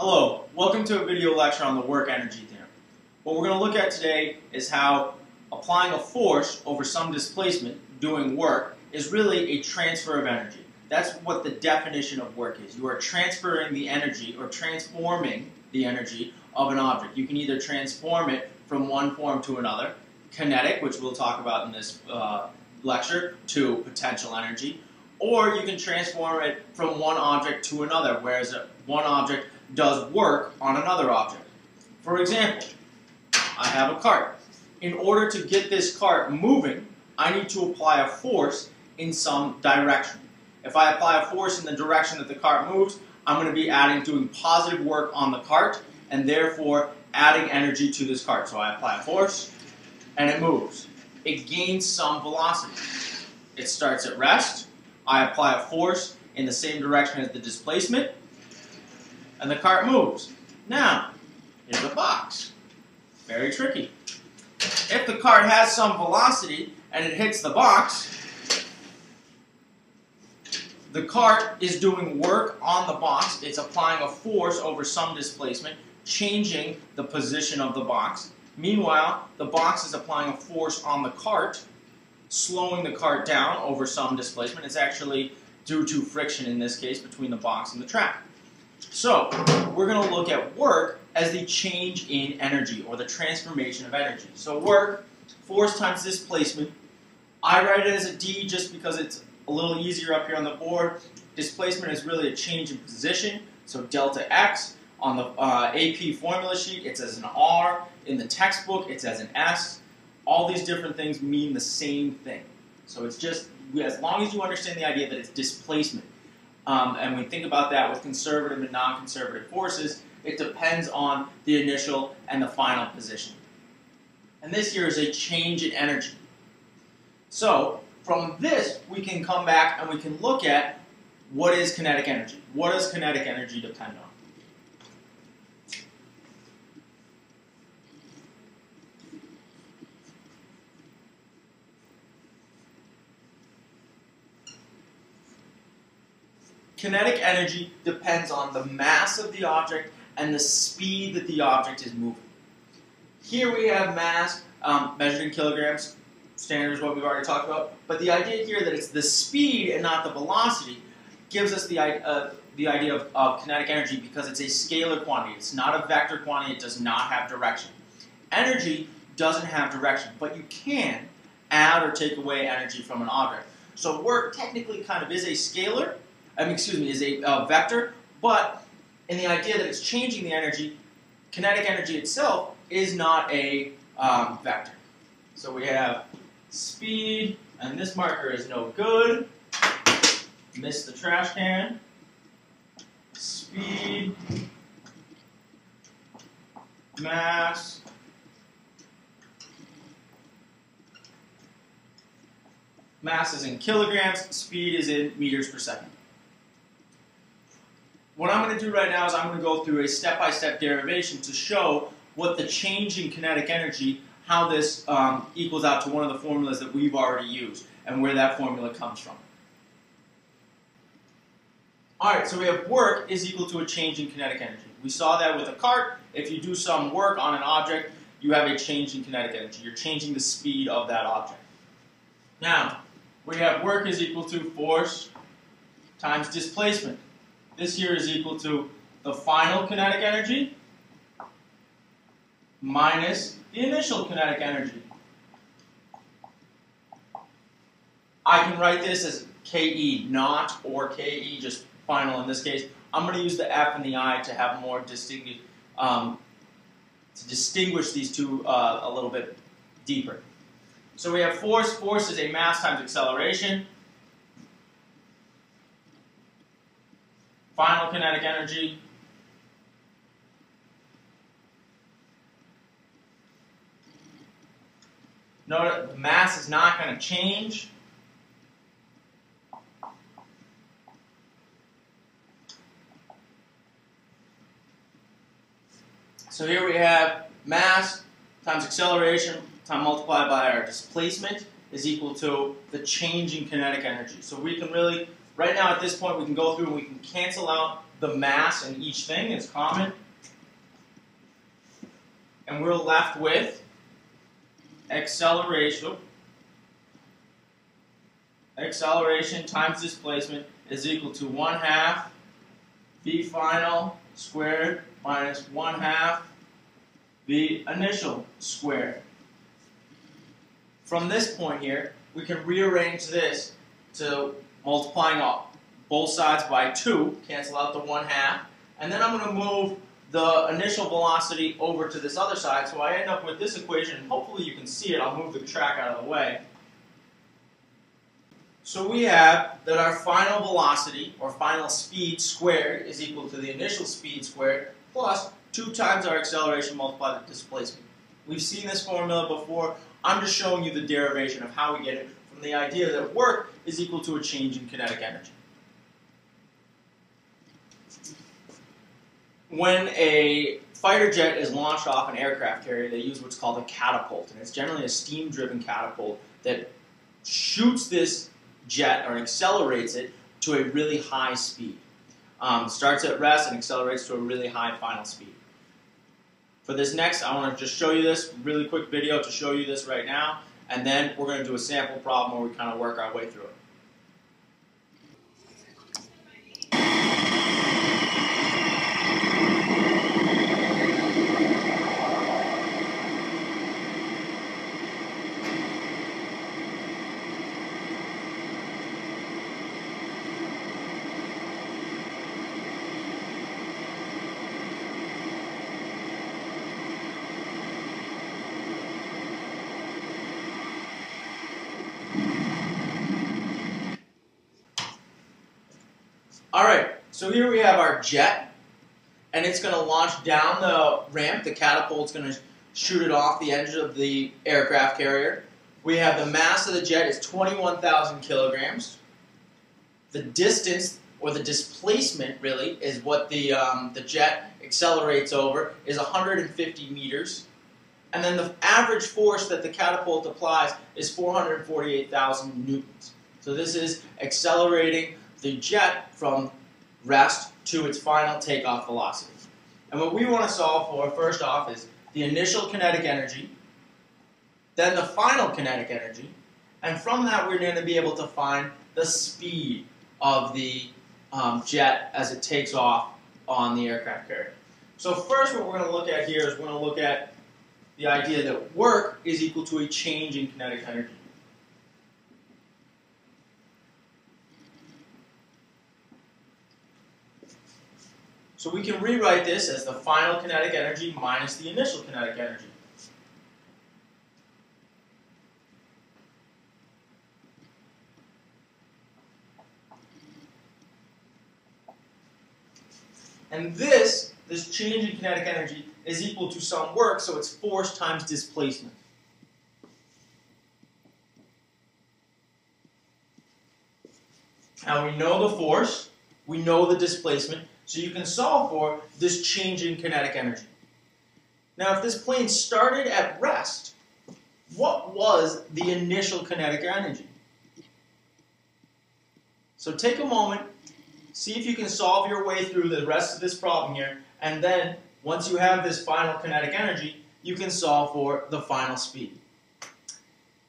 Hello, welcome to a video lecture on the work energy theorem. What we're going to look at today is how applying a force over some displacement, doing work, is really a transfer of energy. That's what the definition of work is. You are transferring the energy or transforming the energy of an object. You can either transform it from one form to another, kinetic, which we'll talk about in this lecture, to potential energy, or you can transform it from one object to another, whereas one object does work on another object. For example, I have a cart. In order to get this cart moving, I need to apply a force in some direction. If I apply a force in the direction that the cart moves, I'm going to be doing positive work on the cart, and therefore adding energy to this cart. So I apply a force, and it moves. It gains some velocity. It starts at rest. I apply a force in the same direction as the displacement, and the cart moves. Now, here's a box. Very tricky. If the cart has some velocity and it hits the box, the cart is doing work on the box. It's applying a force over some displacement, changing the position of the box. Meanwhile, the box is applying a force on the cart, slowing the cart down over some displacement. It's actually due to friction, in this case, between the box and the track. So, we're going to look at work as the change in energy, or the transformation of energy. So work, force times displacement. I write it as a D just because it's a little easier up here on the board. Displacement is really a change in position, so delta X. On the AP formula sheet, it's as an R. In the textbook, it's as an S. All these different things mean the same thing. So it's just, as long as you understand the idea that it's displacement, and we think about that with conservative and non-conservative forces, it depends on the initial and the final position. And this here is a change in energy. So from this, we can come back and we can look at what is kinetic energy. What does kinetic energy depend on? Kinetic energy depends on the mass of the object and the speed that the object is moving. Here we have mass measured in kilograms. Standard is what we've already talked about. But the idea here that it's the speed and not the velocity gives us the idea of kinetic energy, because it's a scalar quantity. It's not a vector quantity. It does not have direction. Energy doesn't have direction, but you can add or take away energy from an object. So work technically kind of is a scalar. Is a vector, but in the idea that it's changing the energy, kinetic energy itself is not a vector. So we have speed, and this marker is no good. Missed the trash can. Speed, mass, mass is in kilograms, speed is in meters per second. What I'm going to do right now is I'm going to go through a step-by-step derivation to show what the change in kinetic energy, how this equals out to one of the formulas that we've already used, and where that formula comes from. Alright, so we have work is equal to a change in kinetic energy. We saw that with a cart. If you do some work on an object, you have a change in kinetic energy. You're changing the speed of that object. Now, we have work is equal to force times displacement. This here is equal to the final kinetic energy minus the initial kinetic energy. I can write this as KE naught or KE, just final in this case. I'm going to use the F and the I to have more distinguish these two a little bit deeper. So we have force. Force is a mass times acceleration. Final kinetic energy note the mass is not going to change. So here we have mass times acceleration multiplied by our displacement is equal to the change in kinetic energy. So we can really, right now at this point, we can go through and we can cancel out the mass in each thing. It's common. And we're left with acceleration times displacement is equal to 1/2 v final squared minus 1/2 v initial squared. From this point here, we can rearrange this to multiplying both sides by 2, cancel out the 1/2, and then I'm going to move the initial velocity over to this other side, so I end up with this equation. Hopefully you can see it. I'll move the track out of the way. So we have that our final velocity, or final speed squared, is equal to the initial speed squared plus 2 times our acceleration multiplied with displacement. We've seen this formula before. I'm just showing you the derivation of how we get it from the idea that work is equal to a change in kinetic energy. When a fighter jet is launched off an aircraft carrier, they use what's called a catapult, and it's generally a steam-driven catapult that shoots this jet or accelerates it to a really high speed. Starts at rest and accelerates to a really high final speed. For this next, I want to just show you this really quick video to show you this right now, and then we're going to do a sample problem where we kind of work our way through it. Alright, so here we have our jet, and it's going to launch down the ramp. The catapult's going to shoot it off the edge of the aircraft carrier. We have the mass of the jet is 21,000 kilograms. The distance, or the displacement really, is what the jet accelerates over, is 150 meters. And then the average force that the catapult applies is 448,000 newtons. So this is accelerating the jet from rest to its final takeoff velocity. And what we want to solve for, first off, is the initial kinetic energy, then the final kinetic energy, and from that we're going to be able to find the speed of the jet as it takes off on the aircraft carrier. So first what we're going to look at here is we're going to look at the idea that work is equal to a change in kinetic energy. So we can rewrite this as the final kinetic energy minus the initial kinetic energy. And this change in kinetic energy is equal to some work, so it's force times displacement. Now we know the force, we know the displacement, so you can solve for this change in kinetic energy. Now if this plane started at rest, what was the initial kinetic energy? So take a moment, see if you can solve your way through the rest of this problem here, and then once you have this final kinetic energy, you can solve for the final speed.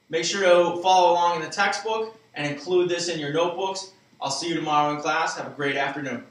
Make sure to follow along in the textbook and include this in your notebooks. I'll see you tomorrow in class. Have a great afternoon.